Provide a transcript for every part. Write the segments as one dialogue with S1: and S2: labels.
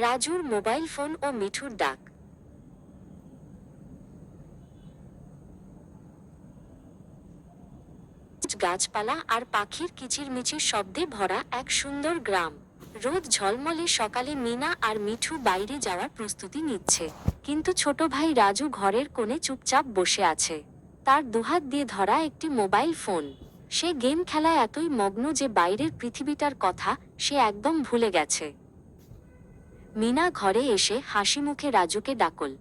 S1: রাজুর mobile phone ও মিঠুর ডাক। গাছপালা আর পাখির কিচিরমিচির শব্দে ভরা এক সুন্দর গ্রাম। রোদ ঝলমলে সকালে মিনা আর মিঠু বাইরে যাওয়ার প্রস্তুতি নিচ্ছে, কিন্তু ছোট ভাই রাজু ঘরের কোণে চুপচাপ বসে আছে। তার দুহাত দিয়ে ধরা একটি মোবাইল ফোন। সে গেম খেলায় এতই মগ্ন যে বাইরের পৃথিবীটার কথা সে একদম ভুলে গেছে। মিনা ঘরে এসে হাসি মুখে রাজুকে ডাকল।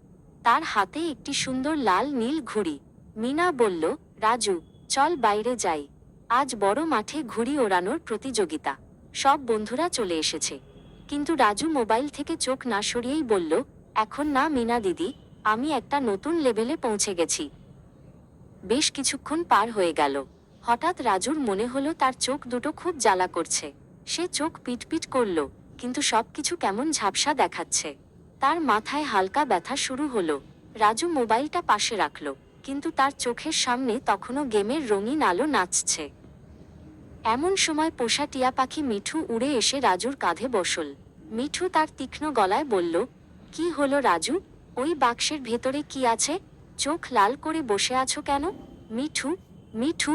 S1: তার হাতে একটি সুন্দর লাল নীল ঘুড়ি। মিনা বলল, রাজু, চল বাইরে যাই। আজ বড় মাঠে ঘুড়ি ওড়ানোর প্রতিযোগিতা। সব বন্ধুরা চলে এসেছে। কিন্তু রাজু মোবাইল থেকে চোখ না সরিয়েই বলল, এখন না মিনা দিদি, আমি একটা নতুন লেভেলে পৌঁছে গেছি। বেশ কিছুক্ষণ পার হয়ে গেল। হঠাৎ রাজুর মনে হলো তার চোখ দুটো খুব জ্বালা করছে। সে চোখ পিটপিট করল, কিন্তু সবকিছু কেমন ঝাপসা দেখাচ্ছে। তার মাথায় হালকা ব্যথা শুরু হলো। রাজু মোবাইলটা পাশে রাখল, কিন্তু তার চোখের সামনে তখনও গেমের রঙিন আলো নাচছে। এমন সময় পোষা টিয়া পাখি মিঠু উড়ে এসে রাজুর কাঁধে বসল। মিঠু তার তীক্ষ্ণ গলায় বলল, কি হলো রাজু? ওই বাক্সের ভেতরে কি আছে? চোখ লাল করে বসে আছো কেন? মিঠু, মিঠু।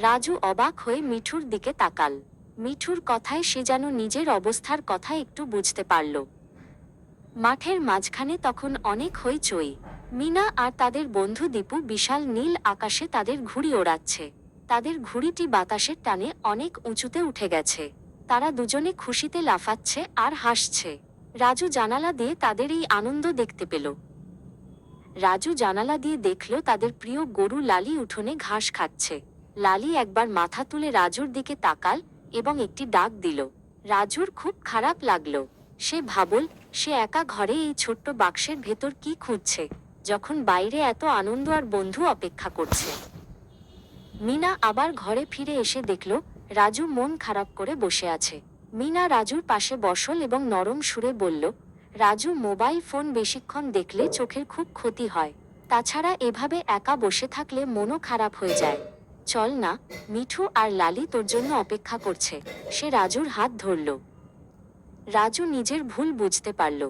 S1: রাজু অবাক হয়ে মিঠুর দিকে তাকাল। মিঠুর কথায় সে যেন নিজের অবস্থার কথা একটু বুঝতে পারল। মাঠের মাঝখানে তখন অনেক হইচই। মিনা আর তাদের বন্ধু দীপু বিশাল নীল আকাশে তাদের ঘুড়ি ওড়াচ্ছে। তাদের ঘুড়িটি বাতাসের টানে অনেক উঁচুতে উঠে গেছে। তারা দুজনে খুশিতে লাফাচ্ছে আর হাসছে। রাজু জানালা দিয়ে তাদের এই আনন্দ দেখতে পেল। রাজু জানালা দিয়ে দেখল তাদের প্রিয় গরু লালি উঠোনে ঘাস খাচ্ছে। লালি একবার মাথা তুলে রাজুর দিকে তাকাল এবং একটি ডাক দিল। রাজুর খুব খারাপ লাগলো। সে ভাবল, সে একা ঘরে এই ছোট্ট বাক্সের ভেতর কি খুঁজছে, যখন বাইরে এত আনন্দ আর বন্ধু অপেক্ষা করছে। মিনা আবার ঘরে ফিরে এসে দেখল রাজু মন খারাপ করে বসে আছে। মিনা রাজুর পাশে বসল এবং নরম সুরে বলল, রাজু, মোবাইল ফোন বেশিক্ষণ দেখলে চোখের খুব ক্ষতি হয়। তাছাড়া এভাবে একা বসে থাকলে মনও খারাপ হয়ে যায়। চল না, মিঠু আর লালি তোর জন্য অপেক্ষা করছে। সে রাজুর হাত ধরল। রাজু নিজের ভুল বুঝতে পারল।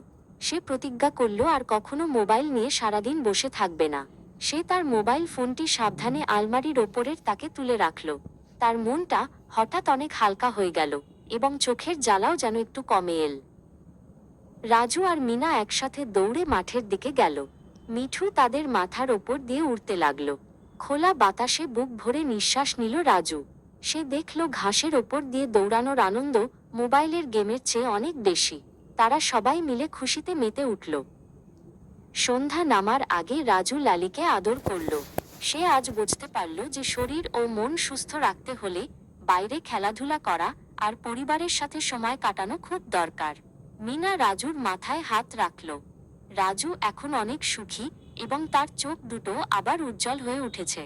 S1: সে প্রতিজ্ঞা করল আর কখনো মোবাইল নিয়ে সারাদিন বসে থাকবে না। সে তার মোবাইল ফোনটি সাবধানে আলমারির ওপরের তাকে তুলে রাখল। তার মনটা হঠাৎ অনেক হালকা হয়ে গেল এবং চোখের জ্বালাও যেন একটু কমে এল। রাজু আর মিনা একসাথে দৌড়ে মাঠের দিকে গেল। মিঠু তাদের মাথার ওপর দিয়ে উড়তে লাগলো। খোলা বাতাসে বুক ভরে নিঃশ্বাস নিল রাজু। সে দেখল ঘাসের ওপর দিয়ে দৌড়ানোর আনন্দ মোবাইলের গেমের চেয়ে অনেক বেশি। তারা সবাই মিলে খুশিতে মেতে উঠল। সন্ধ্যা নামার আগে রাজু লালিকে আদর করল। সে আজ বুঝতে পারল যে শরীর ও মন সুস্থ রাখতে হলে বাইরে খেলাধুলা করা আর পরিবারের সাথে সময় কাটানো খুব দরকার। মিনা রাজুর মাথায় হাত রাখল। রাজু এখন অনেক সুখী এবং তার চোখ দুটো আবার উজ্জ্বল হয়ে উঠেছে।